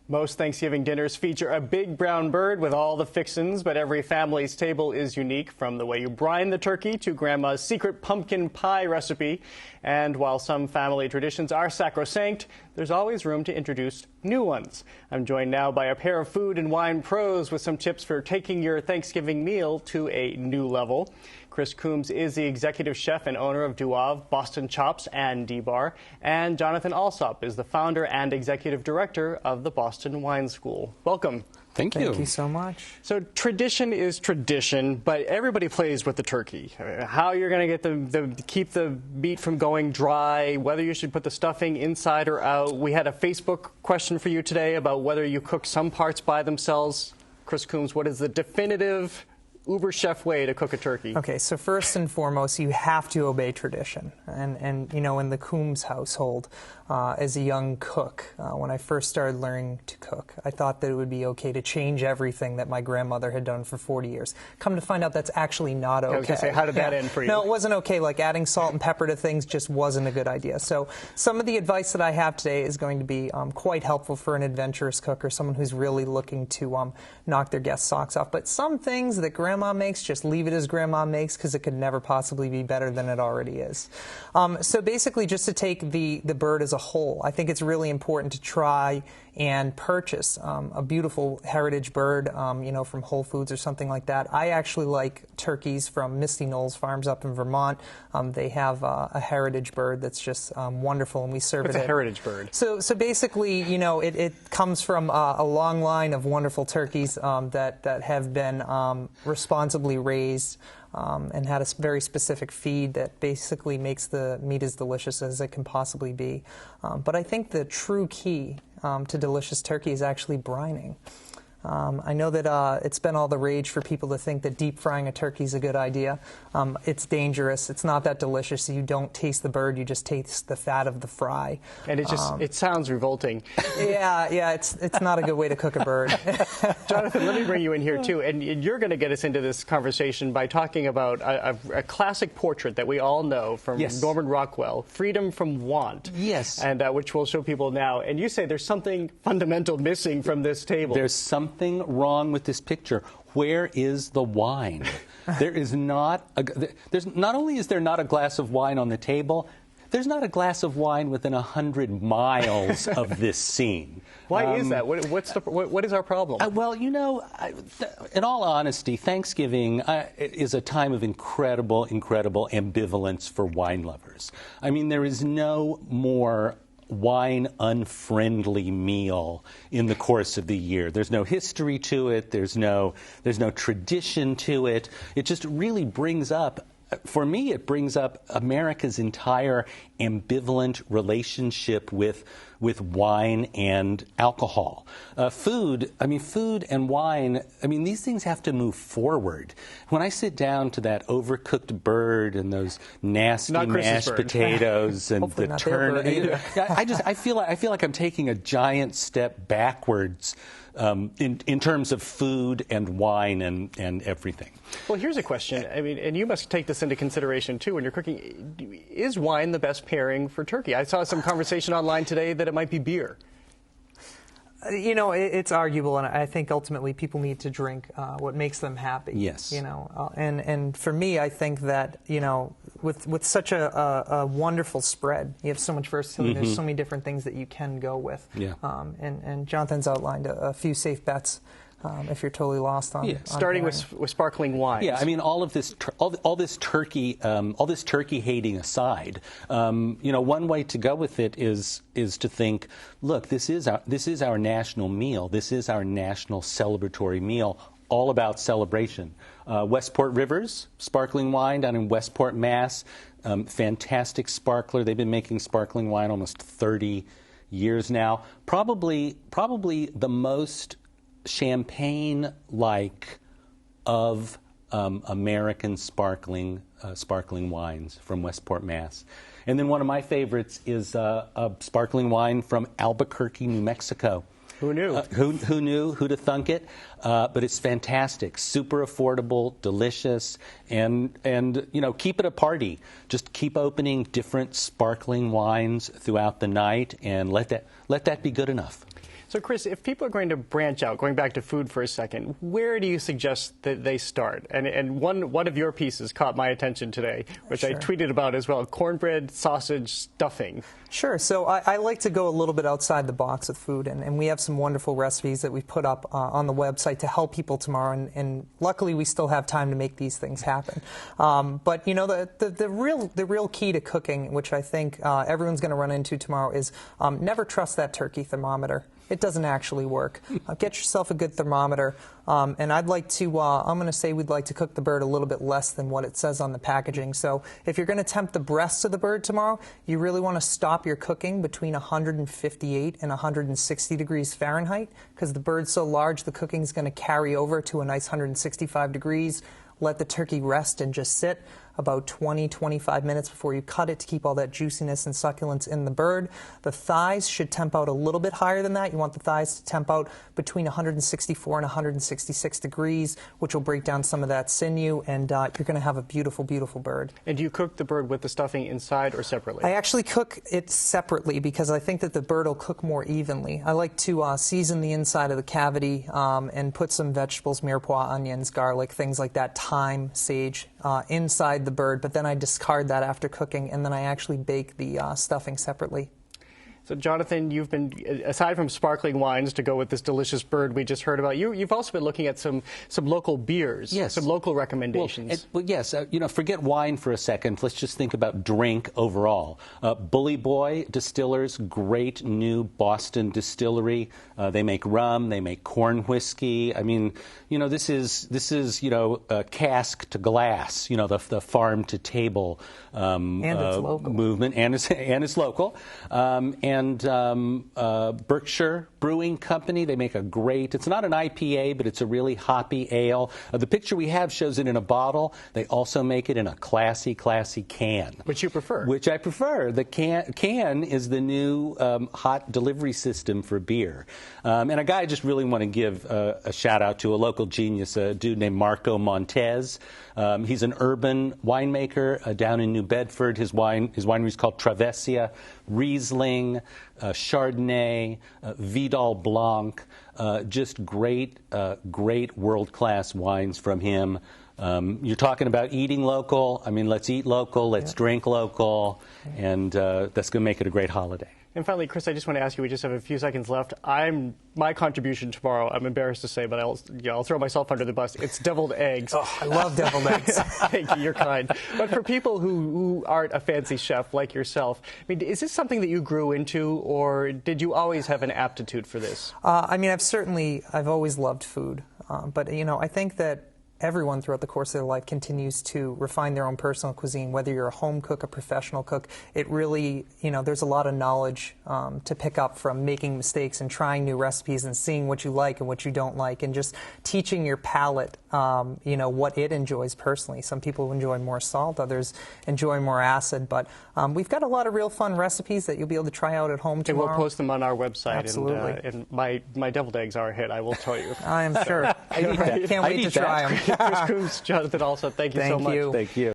Most Thanksgiving dinners feature a big brown bird with all the fixins, but every family's table is unique, from the way you brine the turkey to Grandma's secret pumpkin pie recipe. And while some family traditions are sacrosanct, there's always room to introduce new ones. I'm joined now by a pair of food and wine pros with some tips for taking your Thanksgiving meal to a new level. Chris Coombs is the executive chef and owner of Duave, Boston Chops, and D-Bar. And Jonathan Alsop is the founder and executive director of the Boston Wine School. Welcome. Thank you. Thank you so much. So tradition is tradition, but everybody plays with the turkey. How you're going to get keep the meat from going dry, whether you should put the stuffing inside or out. We had a Facebook question for you today about whether you cook some parts by themselves. Chris Coombs, what is the definitive uber chef way to cook a turkey? Okay, so first and foremost, you have to obey tradition. And you know, in the Coombs household, as a young cook, when I first started learning to cook, I thought that it would be okay to change everything that my grandmother had done for 40 years. Come to find out that's actually not okay. I was going to say, how did that end for you? No, it wasn't okay. Like adding salt and pepper to things just wasn't a good idea. So some of the advice that I have today is going to be quite helpful for an adventurous cook or someone who's really looking to knock their guests' socks off. But some things that Grandma makes, just leave it as Grandma makes, because it could never possibly be better than it already is. So basically, just to take the bird as a whole, I think it's really important to try and purchase a beautiful heritage bird, you know, from Whole Foods or something like that. I actually like turkeys from Misty Knolls Farms up in Vermont. They have a heritage bird that's just wonderful, and we serve What's it. What's a heritage bird? So basically, you know, it comes from a long line of wonderful turkeys that have been responsibly raised and had a very specific feed that basically makes the meat as delicious as it can possibly be. But I think the true key to delicious turkey is actually brining. I know that it's been all the rage for people to think that deep frying a turkey is a good idea. It's dangerous. It's not that delicious. You don't taste the bird. You just taste the fat of the fry. And it sounds revolting. Yeah, it's not a good way to cook a bird. Jonathan, let me bring you in here too. And you're going to get us into this conversation by talking about a classic portrait that we all know from Norman Rockwell, Freedom from Want. Yes. And which we'll show people now. And you say there's something fundamental missing from this table. There's something wrong with this picture. Where is the wine? There is not not only is there not a glass of wine on the table, there's not a glass of wine within 100 miles of this scene. Why is that? What is our problem? Well, you know, in all honesty, Thanksgiving is a time of incredible ambivalence for wine lovers. I mean, there is no more wine-unfriendly meal in the course of the year. There's no history to it. There's no tradition to it. It just really brings up, for me, it brings up America's entire ambivalent relationship with wine and alcohol. Food and wine, these things have to move forward. When I sit down to that overcooked bird and those nasty mashed potatoes and the turnip, I feel like I'm taking a giant step backwards in terms of food and wine and everything. Well, here's a question. And you must take this into consideration too when you're cooking. Is wine the best pairing for turkey? I saw some conversation online today that it might be beer. You know, it's arguable, and I think ultimately people need to drink what makes them happy. Yes. You know, and for me, I think that, you know, with such a wonderful spread, you have so much versatility. There's so many different things that you can go with. Yeah. And Jonathan's outlined a few safe bets. If you're totally lost on starting with sparkling wines. Yeah, I mean, all this turkey hating aside, you know, one way to go with it is to think, look, this is our national meal. This is our national celebratory meal, all about celebration. Westport Rivers sparkling wine down in Westport, Mass. Fantastic sparkler. They've been making sparkling wine almost 30 years now. Probably the most champagne-like of American sparkling wines from Westport, Mass. And then one of my favorites is a sparkling wine from Albuquerque, New Mexico. Who knew? Who knew? Who'd have thunk it? But it's fantastic, super affordable, delicious, and you know, keep it a party. Just keep opening different sparkling wines throughout the night, and let that be good enough. So, Chris, if people are going to branch out, going back to food for a second, where do you suggest that they start? And one of your pieces caught my attention today, which I tweeted about as well, cornbread, sausage, stuffing. Sure. So I like to go a little bit outside the box with food, and we have some wonderful recipes that we put up on the website to help people tomorrow, and luckily we still have time to make these things happen. But, you know, the real key to cooking, which I think everyone's going to run into tomorrow, is never trust that turkey thermometer. It doesn't actually work. Get yourself a good thermometer, and I'd like to, I'm going to say we'd like to cook the bird a little bit less than what it says on the packaging. So if you're going to tempt the breast of the bird tomorrow, you really want to stop your cooking between 158 and 160 degrees Fahrenheit, because the bird's so large the cooking's going to carry over to a nice 165 degrees. Let the turkey rest and just sit about 20-25 minutes before you cut it to keep all that juiciness and succulence in the bird. The thighs should temp out a little bit higher than that. You want the thighs to temp out between 164 and 166 degrees, which will break down some of that sinew, and you're going to have a beautiful, beautiful bird. And do you cook the bird with the stuffing inside or separately? I actually cook it separately because I think that the bird will cook more evenly. I like to season the inside of the cavity and put some vegetables, mirepoix, onions, garlic, things like that, thyme, sage, inside the bird, but then I discard that after cooking, and then I actually bake the stuffing separately. So, Jonathan, you've been, aside from sparkling wines to go with this delicious bird we just heard about, you've also been looking at some local beers, yes, some local recommendations. Well, yes, you know, forget wine for a second. Let's just think about drink overall. Bully Boy Distillers, great new Boston distillery. They make rum, they make corn whiskey. I mean, you know, this is you know, cask to glass. You know, the farm to table and it's local. movement, and it's local. Berkshire Brewing Company, they make a great, it's not an IPA, but it's a really hoppy ale. The picture we have shows it in a bottle. They also make it in a classy can. Which you prefer? Which I prefer. The can is the new hot delivery system for beer. And a guy I just really want to give a shout out to, a local genius, a dude named Marco Montez. He's an urban winemaker down in New Bedford. His winery is called Travesia. Riesling, Chardonnay, Vidal Blanc, just great world-class wines from him. You're talking about eating local. I mean, let's eat local, let's drink local, and that's going to make it a great holiday. And finally, Chris, I just want to ask you, we just have a few seconds left. My contribution tomorrow, I'm embarrassed to say, but I'll throw myself under the bus. It's deviled eggs. Oh, I love deviled eggs. Thank you, you're kind. But for people who aren't a fancy chef like yourself, I mean, is this something that you grew into, or did you always have an aptitude for this? I mean, I've always loved food. But, you know, I think that everyone throughout the course of their life continues to refine their own personal cuisine, whether you're a home cook, a professional cook. It really, you know, there's a lot of knowledge to pick up from making mistakes and trying new recipes and seeing what you like and what you don't like, and just teaching your palate, you know, what it enjoys personally. Some people enjoy more salt, others enjoy more acid, but we've got a lot of real fun recipes that you'll be able to try out at home tomorrow. And we'll post them on our website. Absolutely. And my deviled eggs are a hit, I will tell you. I am sure. I can't wait to try them. Chris Coombs, Jonathan Alsop, thank you so much. Thank you. Thank you.